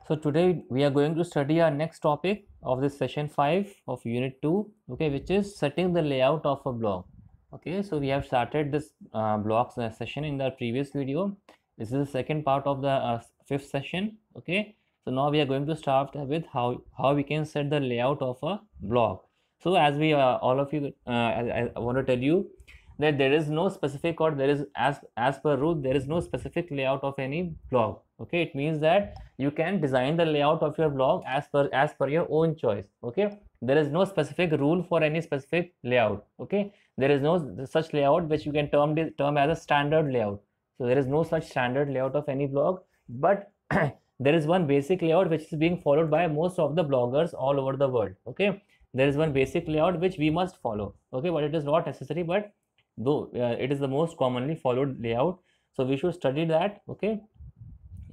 So today we are going to study our next topic of this session 5 of unit 2, okay, which is setting the layout of a blog. Okay, so we have started this blog session in the previous video. This is the second part of the fifth session. Okay, so now we are going to start with how we can set the layout of a blog. So as we all of you I want to tell you that there is no specific, or there is, as per rule, there is no specific layout of any blog. Okay, it means that you can design the layout of your blog as per your own choice. Okay, there is no specific rule for any specific layout. Okay, there is no such layout which you can term as a standard layout. So there is no such standard layout of any blog, but there is one basic layout which is being followed by most of the bloggers all over the world. Okay, there is one basic layout which we must follow. Okay, but it is not necessary, but though it is the most commonly followed layout, so we should study that. Okay,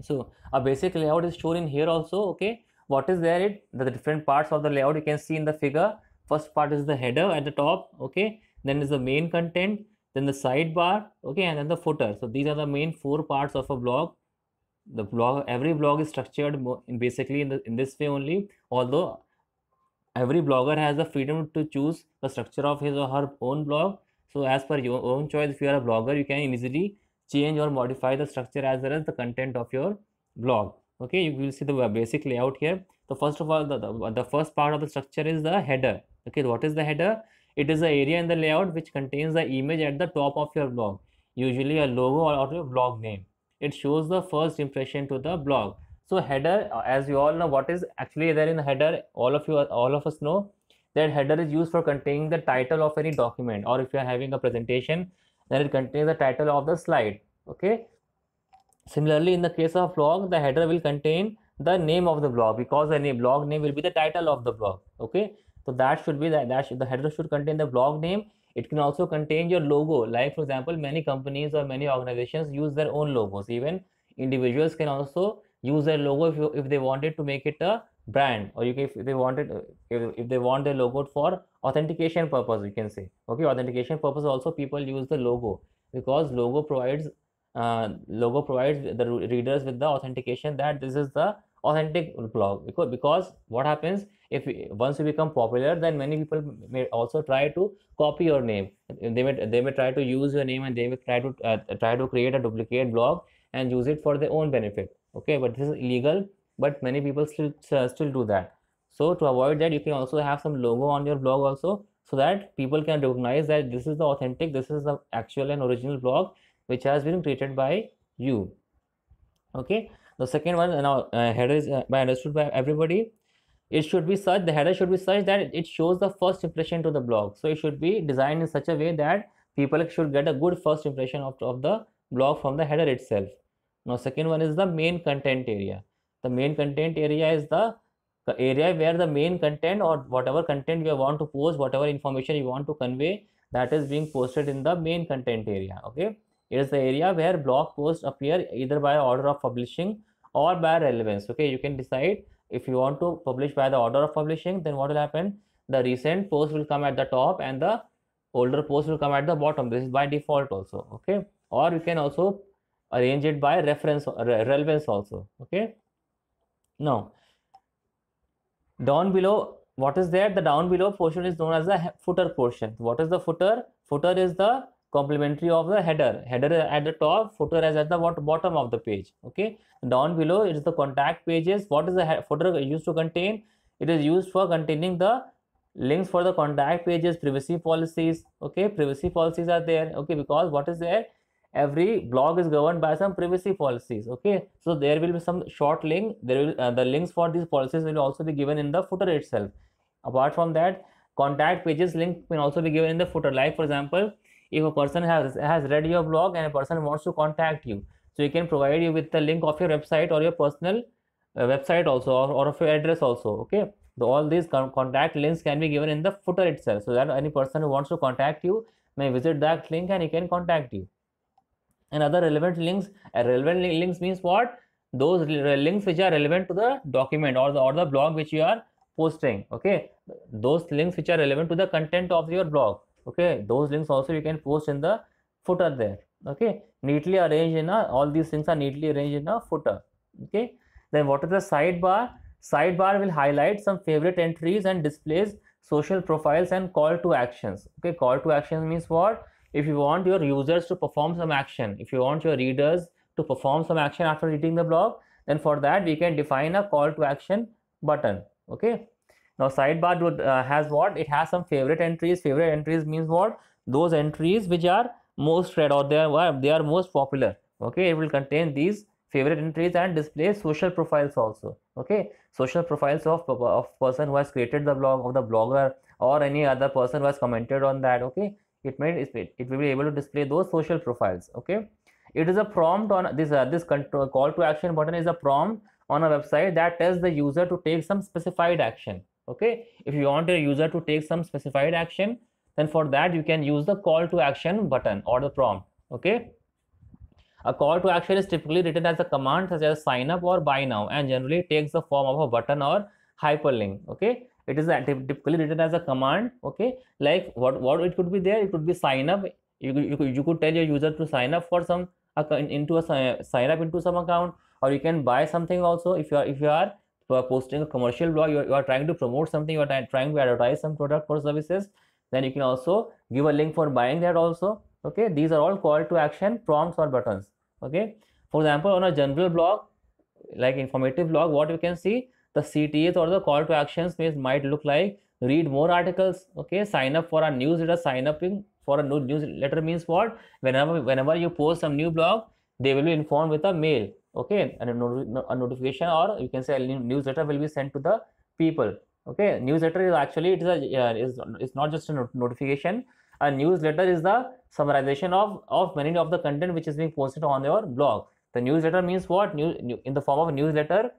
so a basic layout is shown in here also. Okay, what is there? The different parts of the layout you can see in the figure. First part is the header at the top. Okay, then is the main content, then the sidebar, okay, and then the footer. So these are the main four parts of a blog. The blog, every blog is structured basically in this way only, although every blogger has the freedom to choose the structure of his or her own blog. So as per your own choice, if you are a blogger, you can easily change or modify the structure as well as the content of your blog. Okay, you will see the basic layout here. So first of all, the first part of the structure is the header. Okay, what is the header? It is the area in the layout which contains the image at the top of your blog, usually a logo or your blog name. It shows the first impression to the blog. So header, as you all know, what is actually there in the header, all of us know that header is used for containing the title of any document, or if you are having a presentation, then it contains the title of the slide. Okay, similarly in the case of blog, the header will contain the name of the blog, because the blog name will be the title of the blog. Okay, so that should be the header should contain the blog name. It can also contain your logo, like for example, many companies or many organizations use their own logos. Even individuals can also use their logo if they wanted to make it a brand, or if they wanted, if they want their logo for authentication purpose, you can say. Okay, authentication purpose also people use the logo, because logo provides the readers with the authentication that this is the authentic blog. Because what happens, if once you become popular, then many people may also try to copy your name. They may try to use your name, and they may try to create a duplicate blog and use it for their own benefit. Okay, but this is illegal, but many people still do that. So to avoid that, you can also have some logo on your blog also, so that people can recognize that this is the authentic, this is the actual and original blog which has been created by you. Okay, the second one, now header is by understood by everybody. It should be such, the header should be such that it shows the first impression to the blog. So it should be designed in such a way that people should get a good first impression of the blog from the header itself. Now second one is the main content area. The main content area is the area where the main content, or whatever content you want to post, whatever information you want to convey, that is being posted in the main content area. Okay, it is the area where blog posts appear either by order of publishing or by relevance. Okay, you can decide if you want to publish by the order of publishing, then what will happen? The recent post will come at the top and the older post will come at the bottom. This is by default also. Okay, or you can also arrange it by reference relevance also. Okay, now down below, what is there? The down below portion is known as the footer portion. What is the footer? Footer is the complementary of the header. Header at the top, footer is at the bottom of the page. Okay, down below it is the contact pages. What is the footer used to contain? It is used for containing the links for the contact pages, privacy policies. Okay, privacy policies are there. Okay, because what is there? Every blog is governed by some privacy policies. Okay, so there will be some short link. There will the links for these policies will also be given in the footer itself. Apart from that, contact pages link can also be given in the footer. Like for example, if a person has read your blog and a person wants to contact you, so you can provide you with the link of your website or your personal website also, or of your address also. Okay, all these contact links can be given in the footer itself, so that any person who wants to contact you may visit that link and he can contact you. And other relevant links, relevant links means what? Those links which are relevant to the document or the blog which you are posting. Okay, those links which are relevant to the content of your blog. Okay, those links also you can post in the footer there. Okay, neatly arranged in all these things are neatly arranged in a footer. Okay, Then what is the sidebar? Sidebar will highlight some favorite entries and displays social profiles and call to actions. Okay, call to actions means what? If you want your users to perform some action, if you want your readers to perform some action after reading the blog, then for that we can define a call to action button. Okay, now sidebar has what? It has some favorite entries. Favorite entries means what? Those entries which are most read or they are most popular. Okay, it will contain these favorite entries and display social profiles also. Okay, social profiles of person who has created the blog, of the blogger, or any other person who has commented on that. Okay, it will be able to display those social profiles. Okay, it is a prompt on this control call to action button is a prompt on a website that tells the user to take some specified action. Okay, if you want a user to take some specified action, then for that you can use the call to action button or the prompt. Okay, a call to action is typically written as a command such as sign up or buy now, and generally takes the form of a button or hyperlink. Okay, it is typically written as a command. Okay, like what it could be there, it could be sign up. You could tell your user to sign up for some into a sign up into some account, or you can buy something also. If you are posting a commercial blog, you are trying to promote something, you are trying to advertise some product or services, then you can also give a link for buying that also. Okay, these are all call to action prompts or buttons. Okay, for example, on a general blog, like informative blog, what you can see, the CTAs or the call to actions might look like read more articles. Okay, sign up for a newsletter. Sign up for a newsletter means what? Whenever you post some new blog, they will be informed with a mail. Okay, and a notification, or you can say a newsletter will be sent to the people. Okay, newsletter is actually it's not just a notification. A newsletter is the summarization of many of the content which is being posted on your blog. The newsletter means what? In the form of a newsletter,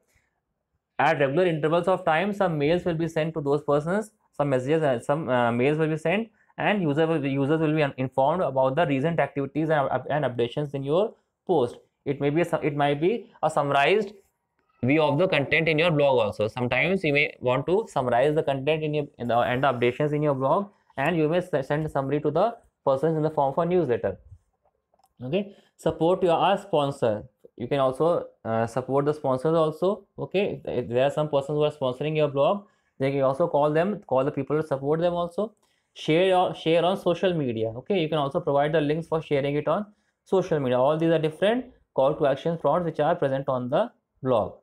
at regular intervals of time, some mails will be sent to those persons, some messages and some mails will be sent, and users will be informed about the recent activities and updations in your post. It might be a summarized view of the content in your blog also. Sometimes you may want to summarize the content and the updations in your blog, and you may send a summary to the persons in the form of a newsletter. Okay, support your sponsor. You can also support the sponsors also. Okay, if there are some persons who are sponsoring your blog, they can also call the people to support them also. Share on social media. Okay, you can also provide the links for sharing it on social media. All these are different call to action prompts which are present on the blog.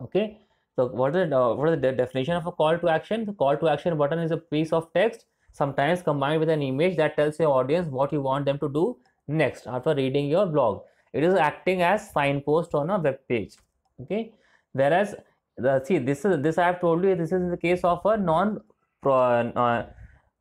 Okay, so what is the definition of a call to action? The call to action button is a piece of text, sometimes combined with an image, that tells your audience what you want them to do next after reading your blog. It is acting as signpost on a web page. Okay, whereas this I have told you, this is in the case of a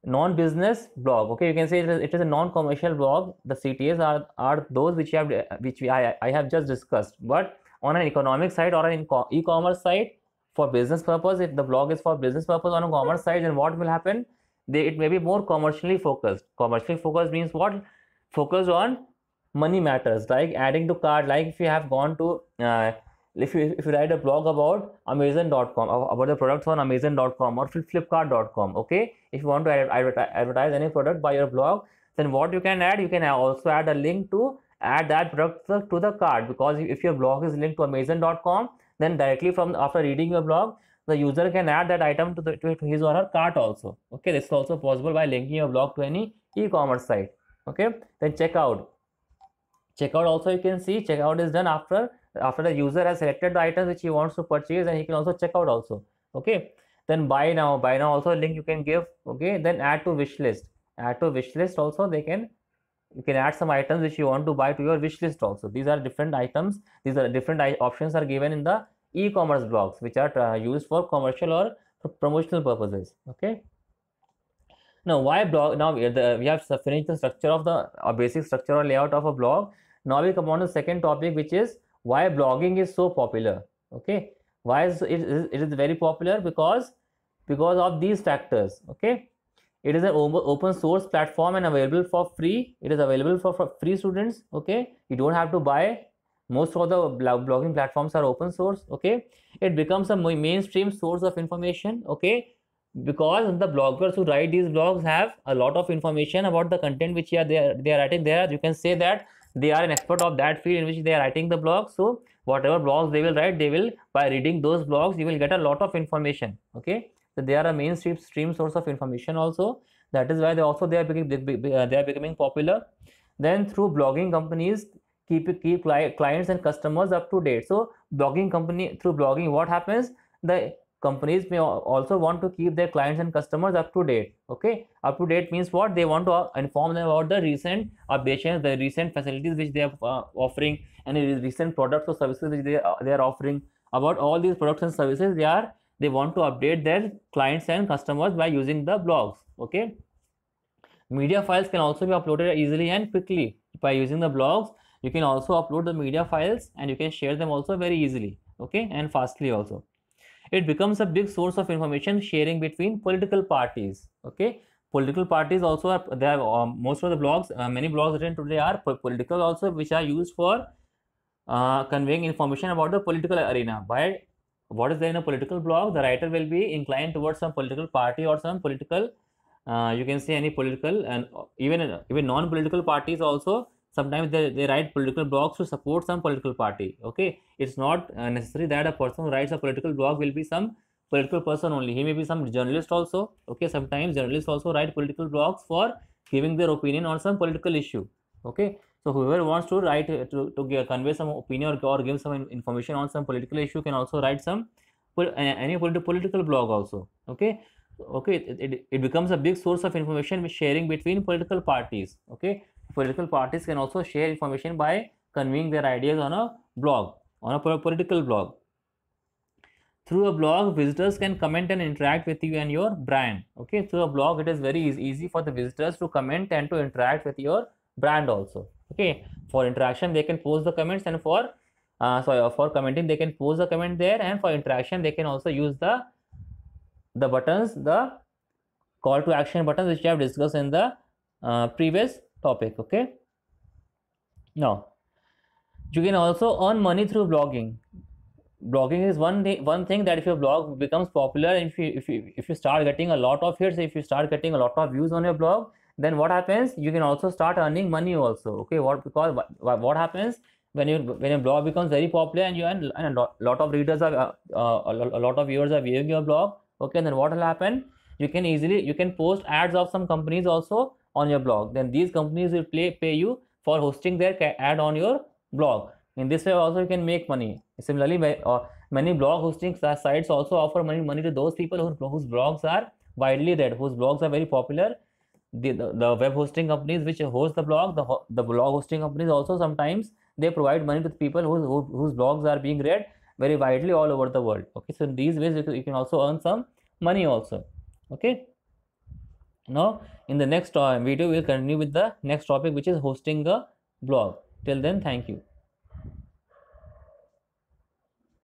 non-business blog. Okay, you can say it is a non-commercial blog. The CTAs are those which I have just discussed. But on an economic site or an e-commerce site, for business purpose, if the blog is for business purpose on a commerce site, then what will happen? It may be more commercially focused. Commercially focused means what? Focused on money matters, like adding to cart. Like if you have gone to if you write a blog about Amazon.com, about the products on Amazon.com or Flipkart.com. Okay, if you want to advertise any product by your blog, then what you can add? You can also add a link to add that product to the cart, because if your blog is linked to Amazon.com, then directly from after reading your blog, the user can add that item to his or her cart also. Okay, this is also possible by linking your blog to any e-commerce site. Okay, then checkout also, you can see checkout is done after the user has selected the items which he wants to purchase, and he can also check out also. Okay, then buy now also a link you can give. Okay, then add to wish list also, you can add some items which you want to buy to your wish list also. These are different items, these are different options are given in the e-commerce blogs, which are used for commercial or promotional purposes. Okay, now why blog? Now we have finished the structure of the basic structure or layout of a blog. Now we come on to the second topic, which is why blogging is so popular. Okay, why is it is very popular? Because of these factors. Okay, it is an open source platform and available for free. It is available for free students. Okay, you don't have to buy. Most of the blogging platforms are open source. Okay, it becomes a mainstream source of information. Okay, because the bloggers who write these blogs have a lot of information about the content which they are writing there. You can say that they are an expert of that field in which they are writing the blog, so whatever blogs they will write, they will, by reading those blogs, you will get a lot of information. Okay, so they are a mainstream source of information also. That is why they are becoming popular. Then through blogging, companies keep clients and customers up to date. So blogging company, through blogging, what happens, the companies may also want to keep their clients and customers up to date. Okay, up to date means what? They want to inform them about the recent updations, the recent facilities which they are offering, and recent products or services which they are offering. About all these products and services, they want to update their clients and customers by using the blogs. Okay, media files can also be uploaded easily and quickly by using the blogs. You can also upload the media files and you can share them also very easily, okay, and fastly also. It becomes a big source of information sharing between political parties. Okay, political parties also are there. Most of the blogs, many blogs written today are political also, which are used for conveying information about the political arena. By what is there in a political blog, the writer will be inclined towards some political party or some political, you can say any political, and even non-political parties also. Sometimes they write political blogs to support some political party. Okay, it's not necessary that a person who writes a political blog will be some political person only. He may be some journalist also. Okay, sometimes journalists also write political blogs for giving their opinion on some political issue. Okay, so whoever wants to write to convey some opinion or give some information on some political issue can also write some any political blog also. Okay, it becomes a big source of information sharing between political parties. Okay, political parties can also share information by conveying their ideas on a blog, on a political blog. Through a blog, visitors can comment and interact with you and your brand. Okay, through a blog, it is very easy for the visitors to comment and to interact with your brand also. Okay, for interaction they can post the comments, and for for commenting they can post the comment there, and for interaction they can also use the buttons, the call to action buttons, which we have discussed in the previous topic. Okay, now you can also earn money through blogging. Blogging is one thing that if your blog becomes popular, and if you start getting a lot of hits, if you start getting a lot of views on your blog, then what happens, you can also start earning money also. Okay, because what happens when your blog becomes very popular and a lot of readers are a lot of viewers are viewing your blog. Okay, then what will happen, you can post ads of some companies also on your blog. Then these companies will pay you for hosting their ad on your blog. In this way also you can make money. Similarly, many blog hosting sites also offer money to those people whose blogs are widely read, whose blogs are very popular. The web hosting companies which host the blog, the blog hosting companies also sometimes they provide money to the people whose blogs are being read very widely all over the world. Okay, so in these ways you can also earn some money also. Okay, now in the next video we will continue with the next topic, which is hosting a blog. Till then, thank you.